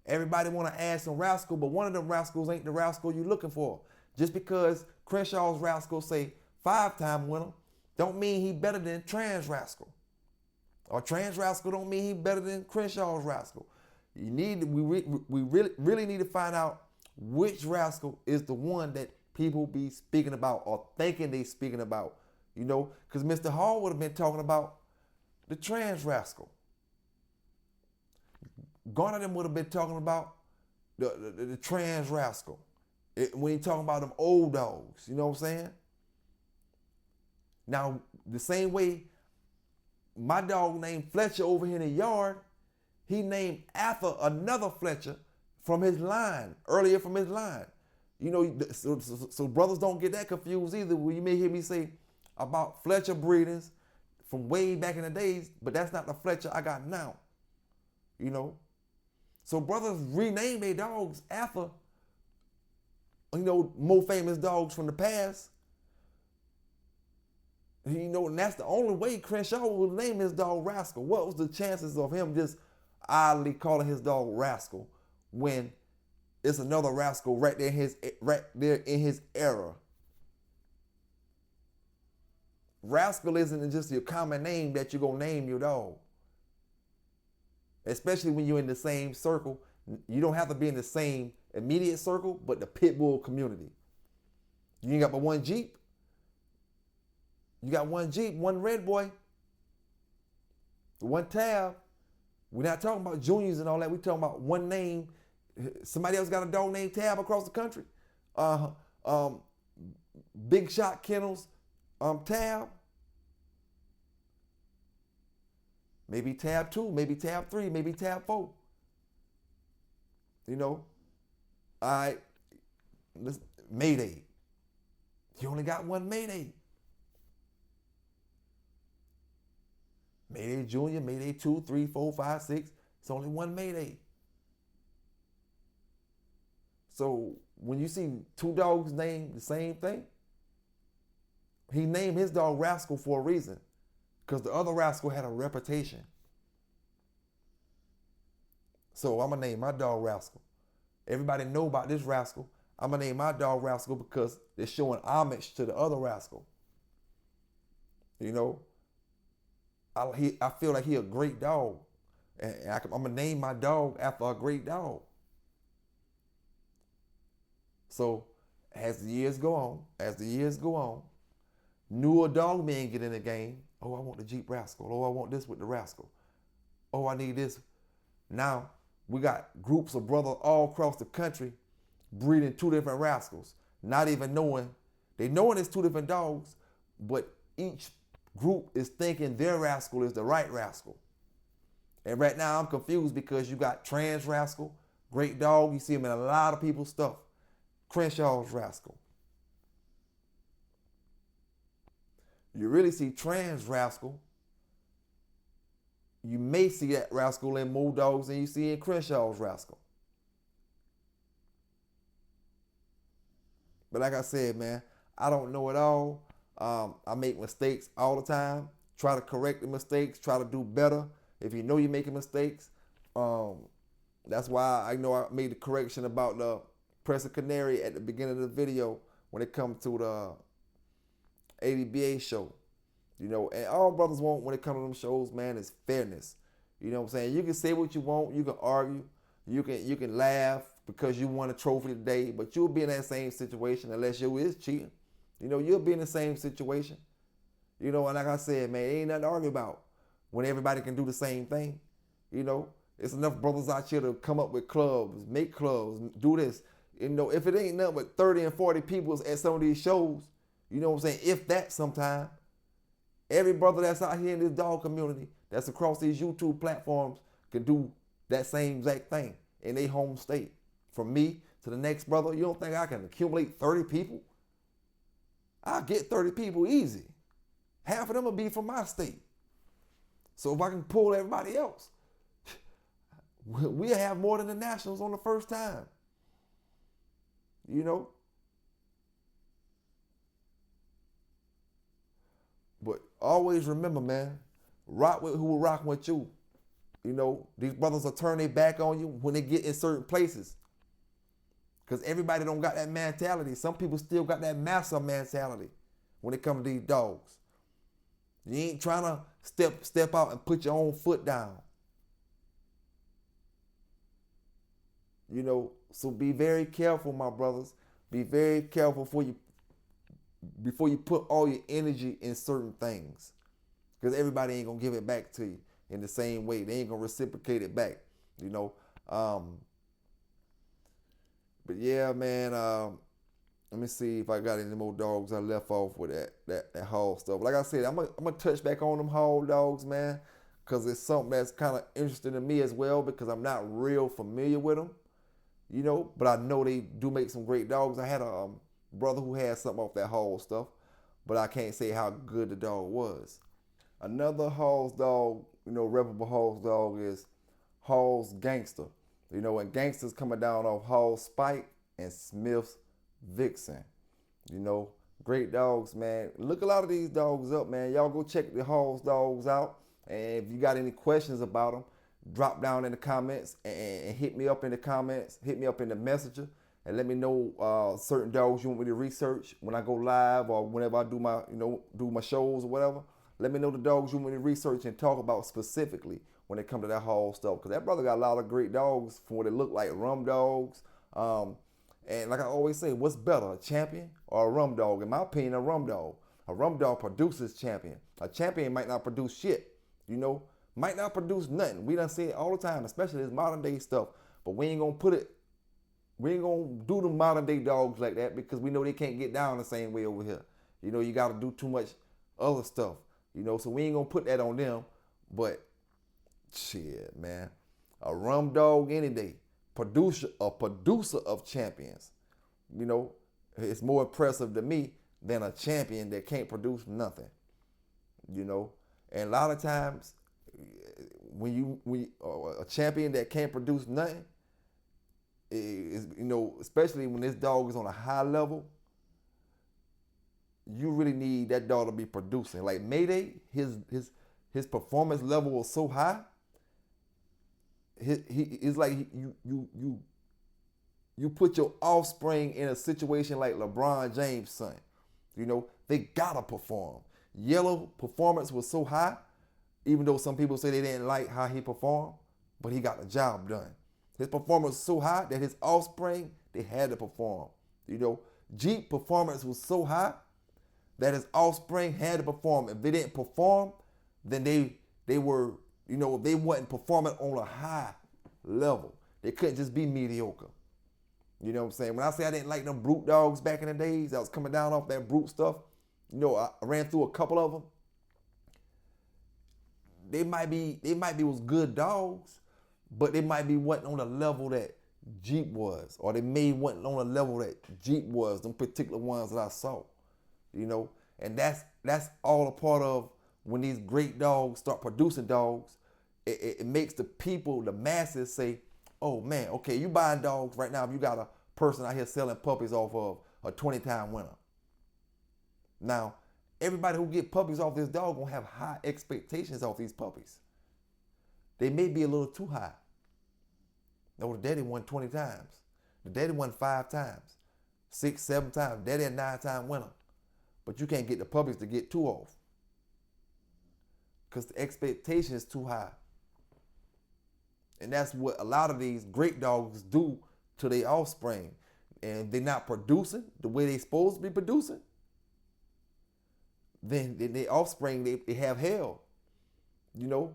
Everybody want to add some Rascal, but one of them Rascals ain't the Rascal you're looking for. Just because Crenshaw's Rascal say 5-time winner, don't mean he better than Trans Rascal. Or Trans Rascal don't mean he better than Crenshaw's Rascal. We really need to find out which Rascal is the one that people be speaking about or thinking they speaking about. You know, because Mr. Hall would have been talking about the Trans Rascal. Garner them would have been talking about the Trans Rascal. When he talking about them old dogs, you know what I'm saying? Now, the same way my dog named Fletcher over here in the yard, he named after another Fletcher from his line, earlier from his line. You know, so brothers don't get that confused either. Well, you may hear me say about Fletcher breedings from way back in the days, but that's not the Fletcher I got now. You know? So brothers rename their dogs after, you know, more famous dogs from the past. You know, and that's the only way Crenshaw would name his dog Rascal. What was the chances of him just oddly calling his dog Rascal when it's another Rascal right there in his era? Rascal isn't just your common name that you're gonna name your dog. Especially when you're in the same circle. You don't have to be in the same immediate circle, but the pit bull community. You ain't got but one Jeep. You got one Jeep, one Red Boy, one Tab, We're not talking about juniors and all that. We're talking about one name. Somebody else got a dog named Tab across the country. Big Shot Kennels, Tab. Maybe Tab 2, maybe Tab 3, maybe Tab 4. You know, all right, Mayday. You only got one Mayday. Mayday Junior, Mayday 2, 3, 4, 5, 6. It's only one Mayday. So when you see two dogs named the same thing, he named his dog Rascal for a reason, because the other Rascal had a reputation. So I'm going to name my dog Rascal. Everybody know about this Rascal. I'm going to name my dog Rascal because they're showing homage to the other Rascal. You know, I feel like he a great dog. And I'm going to name my dog after a great dog. So as the years go on, newer dog men get in the game. Oh, I want the Jeep Rascal. Oh, I want this with the Rascal. Oh, I need this. Now we got groups of brothers all across the country breeding two different Rascals, not even knowing. They knowing it's two different dogs, but each group is thinking their Rascal is the right Rascal. And right now I'm confused because you got Trans Rascal, great dog. You see him in a lot of people's stuff. Crenshaw's Rascal. You really see Trans Rascal. You may see that Rascal in more dogs than you see in Crenshaw's Rascal. But like I said, man, I don't know it all. I make mistakes all the time. Try to correct the mistakes. Try to do better. If you know you're making mistakes, that's why I know I made the correction about the Press a Canary at the beginning of the video when it comes to the ADBA show. You know, and all brothers want when it comes to them shows, man, is fairness. You know what I'm saying? You can say what you want, you can argue, you can laugh because you won a trophy today, but you'll be in that same situation unless you is cheating. You know, you'll be in the same situation. You know, and like I said, man, ain't nothing to argue about when everybody can do the same thing. You know, it's enough brothers out here to come up with clubs, make clubs, do this. You know, if it ain't nothing but 30 and 40 people at some of these shows, you know what I'm saying? If that sometime, every brother that's out here in this dog community, that's across these YouTube platforms, can do that same exact thing in their home state. From me to the next brother, you don't think I can accumulate 30 people? I'll get 30 people easy. Half of them will be from my state. So if I can pull everybody else, we'll have more than the Nationals on the first time. You know? But always remember, man, rock with who will rock with you. You know, these brothers will turn their back on you when they get in certain places. Because everybody don't got that mentality. Some people still got that master mentality when it comes to these dogs. You ain't trying to step out and put your own foot down. You know, so be very careful, my brothers. Be very careful before you put all your energy in certain things. Because everybody ain't going to give it back to you in the same way. They ain't going to reciprocate it back, you know. But yeah, man, let me see if I got any more dogs I left off with that hog stuff. Like I said, I'm gonna touch back on them hog dogs, man, because it's something that's kind of interesting to me as well because I'm not real familiar with them, you know, but I know they do make some great dogs. I had a brother who had something off that hog stuff, but I can't say how good the dog was. Another hog dog, you know, reputable hog dog is Hall's Gangster. You know, and Gangster's coming down off Hall's Spike and Smith's Vixen. You know, great dogs, man. Look a lot of these dogs up, man. Y'all go check the Hall's dogs out. And if you got any questions about them, drop down in the comments and hit me up in the comments. Hit me up in the messenger and let me know certain dogs you want me to research when I go live or whenever I do my shows or whatever. Let me know the dogs you want me to research and talk about specifically when it comes to that Hall stuff. Because that brother got a lot of great dogs from what it look like, rum dogs. And like I always say, what's better, a champion or a rum dog? In my opinion, a rum dog. A rum dog produces champion. A champion might not produce shit, you know, Might not produce nothing. We done see it all the time, especially this modern day stuff. But we ain't gonna do the modern day dogs like that because we know they can't get down the same way over here. You know, you gotta do too much other stuff. You know, so we ain't gonna put that on them. But shit, man. A rum dog any day. A producer of champions. You know, it's more impressive to me than a champion that can't produce nothing. You know, and a lot of times when a champion that can't produce nothing is, you know, especially when this dog is on a high level, you really need that dog to be producing. Like Mayday, his performance level was so high. It's like you put your offspring in a situation like LeBron James' son. You know, they gotta perform. Yellow performance was so high, even though some people say they didn't like how he performed, but he got the job done. His performance was so high that his offspring, they had to perform. You know, Jeep performance was so high that his offspring had to perform. If they didn't perform, then they were, you know, they wasn't performing on a high level. They couldn't just be mediocre. You know what I'm saying? When I say I didn't like them brute dogs back in the days, I was coming down off that brute stuff. You know, I ran through a couple of them. They might be was good dogs, but they might be wasn't on the level that Jeep was, or they may wasn't on the level that Jeep was. Them particular ones that I saw, you know, and that's all a part of when these great dogs start producing dogs. It makes the people, the masses, say, "Oh man, okay, you buying dogs right now. If you got a person out here selling puppies off of a 20-time winner." Now, everybody who get puppies off this dog gonna have high expectations off these puppies. They may be a little too high. No, the daddy won 20 times. The daddy won 5 times, 6, 7 times. Daddy a 9-time winner. But you can't get the puppies to get 2 off because the expectation is too high. And that's what a lot of these great dogs do to their offspring. And they're not producing the way they're supposed to be producing. Then their offspring, they have hell. You know?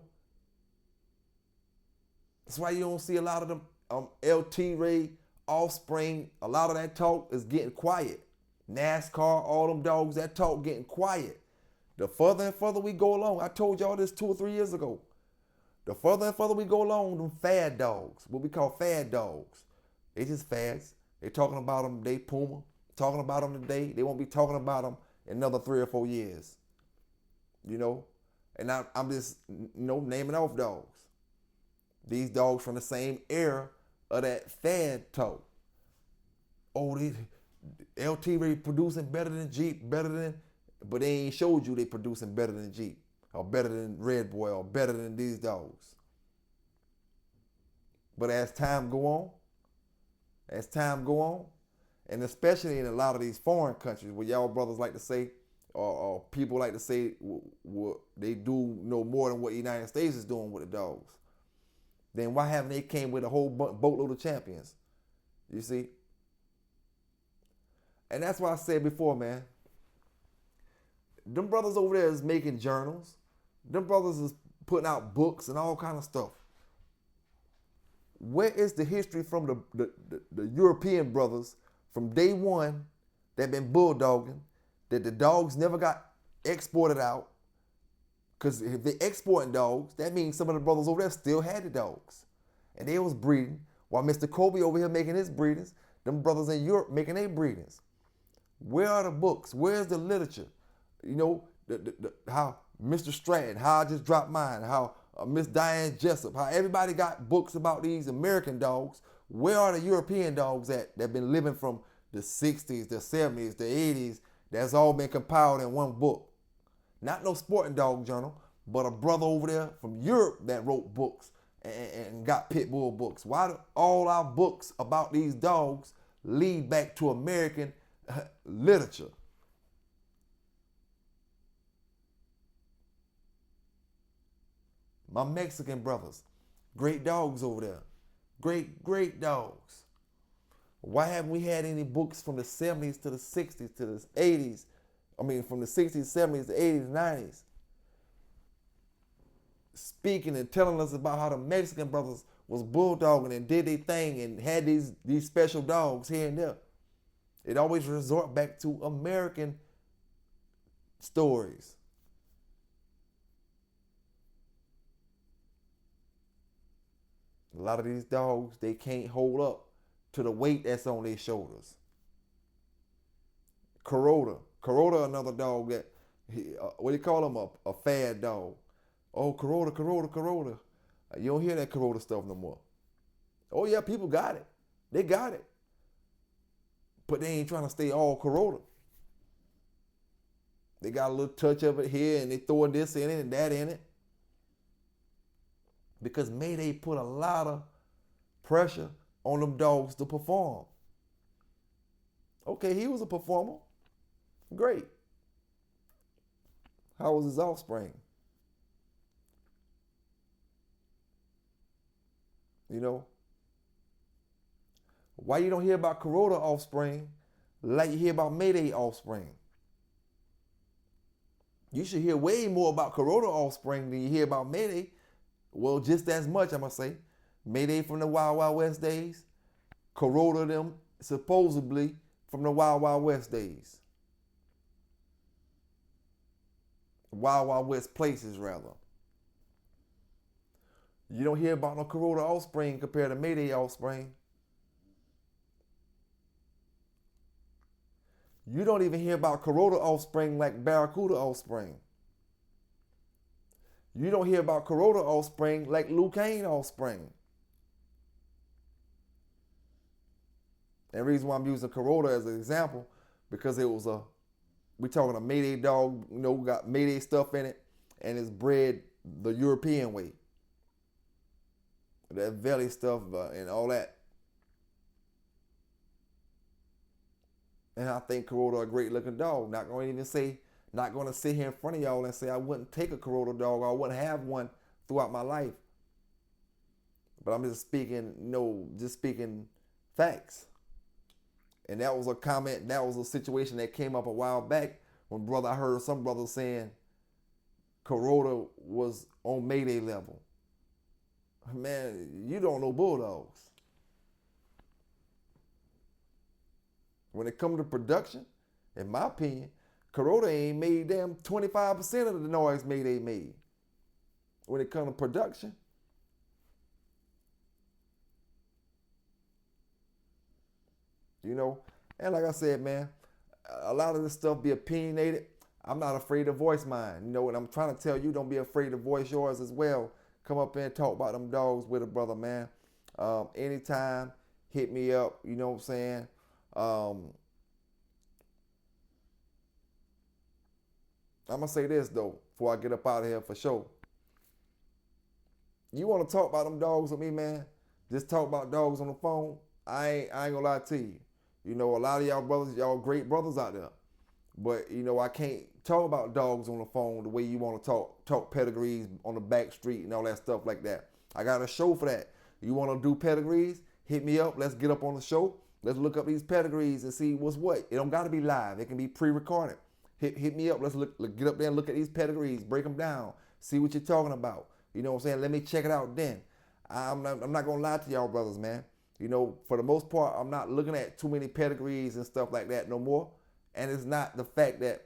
That's why you don't see a lot of them LT Ray offspring. A lot of that talk is getting quiet. NASCAR, all them dogs, that talk getting quiet. The further and further we go along, I told y'all this 2 or 3 years ago. The further and further we go along, them fad dogs, what we call fad dogs, they just fads. They talking about them today, Puma. Talking about them today. They won't be talking about them in another 3 or 4 years. You know? And I'm just, you know, naming off dogs. These dogs from the same era of that fad talk. Oh, these LT Ray producing better than Jeep, but they ain't showed you they producing better than Jeep, or better than Red Boy, or better than these dogs. But as time go on, and especially in a lot of these foreign countries where y'all brothers like to say, or people like to say, they do know more than what the United States is doing with the dogs, then why haven't they came with a whole boatload of champions? You see? And that's why I said before, man, them brothers over there is making journals. Them brothers is putting out books and all kind of stuff. Where is the history from the European brothers from day one that been bulldogging, that the dogs never got exported out? Because if they exporting dogs, that means some of the brothers over there still had the dogs. And they was breeding, while Mr. Kobe over here making his breedings, them brothers in Europe making their breedings. Where are the books? Where's the literature? You know, how Mr. Stratton, how I just dropped mine, how Miss Diane Jessup, how everybody got books about these American dogs. Where are the European dogs at that been living from the 60s, the 70s, the 80s, that's all been compiled in one book? Not no sporting dog journal, but a brother over there from Europe that wrote books and got pit bull books. Why do all our books about these dogs lead back to American literature? My Mexican brothers, great dogs over there. Great dogs. Why haven't we had any books from the 70s to the 60s to the 80s? I mean, from the 60s, 70s, the 80s, 90s. speaking and telling us about how the Mexican brothers was bulldogging and did their thing and had these special dogs here and there. It always resort back to American stories. A lot of these dogs, they can't hold up to the weight that's on their shoulders. Corota, another dog that, what do you call him, a fad dog. Oh, Corota. You don't hear that Corota stuff no more. Oh yeah, people got it. They got it. But they ain't trying to stay all Corota. They got a little touch of it here and they throw this in it and that in it. Because Mayday put a lot of pressure on them dogs to perform. Okay, he was a performer. Great. How was his offspring? You know? Why you don't hear about Corota offspring like you hear about Mayday offspring? You should hear way more about Corota offspring than you hear about Mayday. Well, just as much, I'm going to say. Mayday from the Wild Wild West days. Corota them supposedly from the Wild Wild West days. Wild Wild West places, rather. You don't hear about no Corota offspring compared to Mayday offspring. You don't even hear about Corota offspring like Barracuda offspring. You don't hear about Corota offspring like Luke Kane offspring. And the reason why I'm using Corota as an example, because it was we're talking a Mayday dog, you know, got Mayday stuff in it, and it's bred the European way. That Valley stuff and all that. And I think Corota a great looking dog. Not going to sit here in front of y'all and say I wouldn't take a Corota dog or I wouldn't have one throughout my life. But I'm just speaking facts. And that was a comment, that was a situation that came up a while back when I heard some brothers saying Corota was on Mayday level. Man, you don't know bulldogs. When it comes to production, in my opinion, Corota ain't made damn 25% of the noise Mayday made. When it comes to production. You know, and like I said, man, a lot of this stuff be opinionated. I'm not afraid to voice mine. You know, and I'm trying to tell you, don't be afraid to voice yours as well. Come up and talk about them dogs with a brother, man. Anytime, hit me up. You know what I'm saying? I'm going to say this, though, before I get up out of here for sure. You want to talk about them dogs with me, man? Just talk about dogs on the phone. I ain't going to lie to you. You know, a lot of y'all brothers, y'all great brothers out there. But, you know, I can't talk about dogs on the phone the way you want to talk pedigrees on the back street and all that stuff like that. I got a show for that. You want to do pedigrees? Hit me up. Let's get up on the show. Let's look up these pedigrees and see what's what. It don't got to be live. It can be pre-recorded. Hit me up. Let's get up there and look at these pedigrees. Break them down. See what you're talking about. You know what I'm saying? Let me check it out then. I'm not going to lie to y'all brothers, man. You know, for the most part, I'm not looking at too many pedigrees and stuff like that no more. And it's not the fact that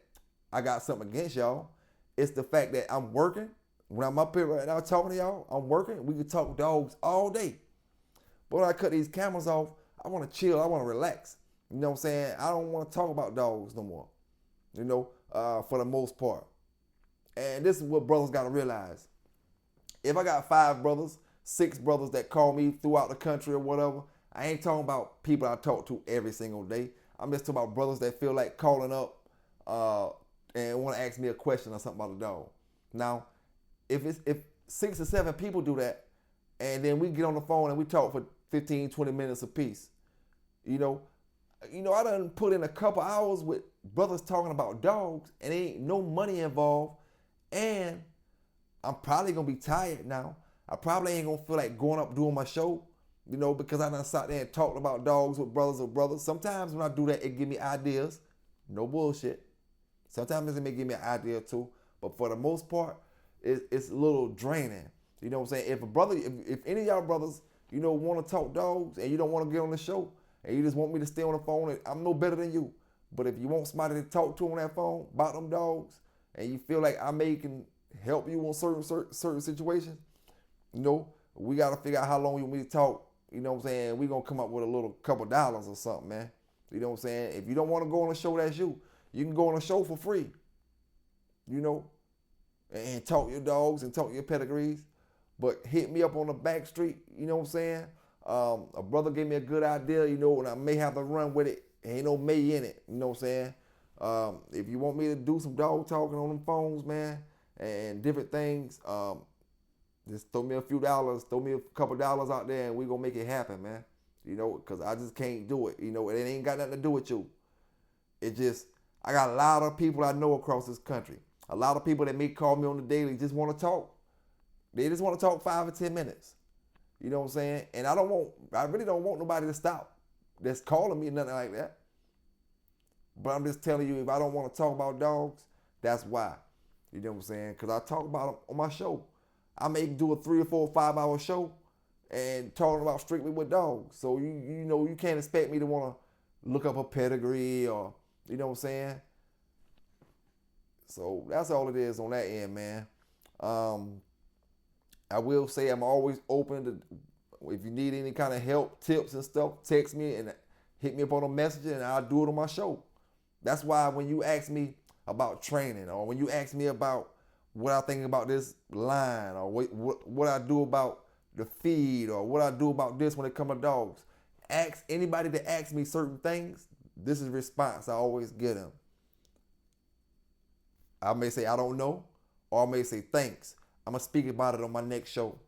I got something against y'all. It's the fact that I'm working. When I'm up here right now talking to y'all, I'm working. We can talk dogs all day. But when I cut these cameras off, I want to chill. I want to relax. You know what I'm saying? I don't want to talk about dogs no more. You know, for the most part. And this is what brothers got to realize. If I got 5 brothers, 6 brothers that call me throughout the country or whatever, I ain't talking about people I talk to every single day. I'm just talking about brothers that feel like calling up and want to ask me a question or something about a dog. Now, if 6 or 7 people do that, and then we get on the phone and we talk for 15, 20 minutes apiece, you know, I done put in a couple hours with brothers talking about dogs, and there ain't no money involved, and I'm probably gonna be tired now. I probably ain't gonna feel like going up doing my show, you know, because I done sat there and talked about dogs with brothers. Sometimes when I do that, it give me ideas. No bullshit. Sometimes it may give me an idea too. But for the most part, it's a little draining. You know what I'm saying? If a brother, if any of y'all brothers, you know, want to talk dogs and you don't want to get on the show and you just want me to stay on the phone, and I'm no better than you. But if you want somebody to talk to on that phone about them dogs and you feel like I may can help you on certain situations, you know, we got to figure out how long you want me to talk. You know what I'm saying? We're going to come up with a little couple dollars or something, man. You know what I'm saying? If you don't want to go on a show, that's you. You can go on a show for free, you know, and talk your dogs and talk your pedigrees. But hit me up on the back street, you know what I'm saying? A brother gave me a good idea, you know, and I may have to run with it. Ain't no may in it, you know what I'm saying? If you want me to do some dog talking on them phones, man, and different things, just throw me a few dollars, throw me a couple dollars out there, and we gonna make it happen, man. You know, because I just can't do it. You know, it ain't got nothing to do with you. It just, I got a lot of people I know across this country. A lot of people that may call me on the daily just want to talk. They just want to talk 5 or 10 minutes. You know what I'm saying? And I really don't want nobody to stop that's calling me, nothing like that. But I'm just telling you, if I don't want to talk about dogs, that's why. You know what I'm saying? Because I talk about them on my show. I may do a 3 or 4 or 5 hour show and talking about strictly with dogs. So you know, you can't expect me to want to look up a pedigree or, you know what I'm saying? So that's all it is on that end, man. I will say I'm always open to, if you need any kind of help, tips and stuff, text me and hit me up on a message and I'll do it on my show. That's why when you ask me about training or when you ask me about what I think about this line or what I do about the feed or what I do about this when it comes to dogs, ask anybody that asks me certain things, this is the response I always get them. I may say I don't know, or I may say thanks. I'm going to speak about it on my next show.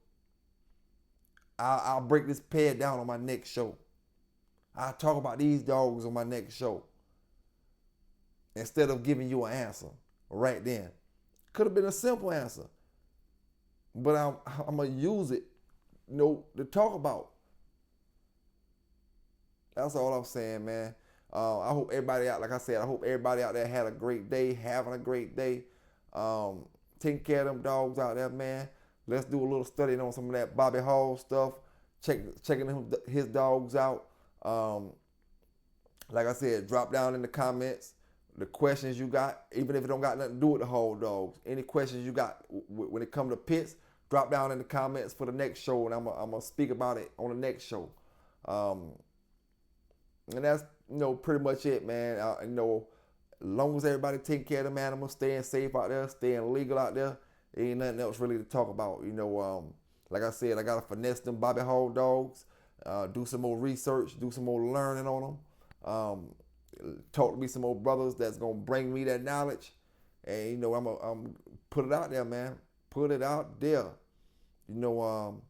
I'll break this peg down on my next show. I'll talk about these dogs on my next show. Instead of giving you an answer right then. Could have been a simple answer. But I'm going to use it, you know, to talk about. That's all I'm saying, man. I hope everybody out, like I said, I hope everybody out there had a great day, having a great day. Taking care of them dogs out there, man. Let's do a little study on some of that Bobby Hall stuff. Checking his dogs out. Like I said, drop down in the comments the questions you got, even if it don't got nothing to do with the Hall dogs. Any questions you got when it comes to pits, drop down in the comments for the next show, and I'm gonna speak about it on the next show. And that's, you know, pretty much it, man. You know, as long as everybody taking care of them animals, staying safe out there, staying legal out there, ain't nothing else really to talk about. You know, like I said, I gotta finesse them Bobby Hall dogs, do some more research, do some more learning on them. Talk to me some more brothers that's gonna bring me that knowledge, and you know, I'm put it out there, man. Put it out there. You know,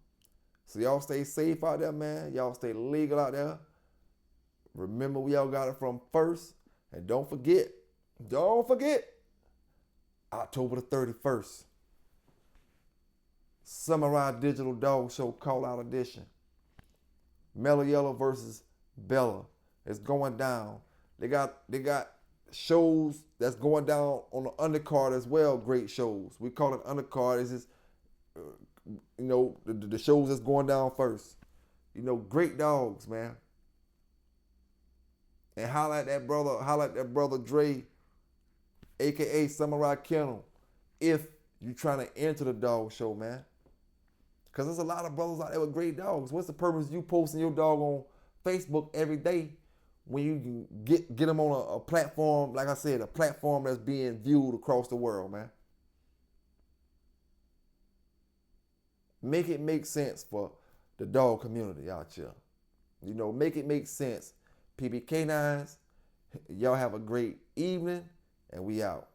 so y'all stay safe out there, man. Y'all stay legal out there. Remember, we all got it from first, and don't forget, October the 31st, Samurai Digital Dog Show Call Out Edition. Mellow Yellow versus Bella. It's going down. They got shows that's going down on the undercard as well. Great shows. We call it undercard. It's just, you know, the shows that's going down first. You know, great dogs, man. And highlight that brother Dre, aka Samurai Kennel, if you trying to enter the dog show, man. Because there's a lot of brothers out there with great dogs. What's the purpose of you posting your dog on Facebook every day when you can get them on a platform, like I said, a platform that's being viewed across the world, man? Make it make sense for the dog community out here. You know, make it make sense. PB K9s, y'all have a great evening, and we out.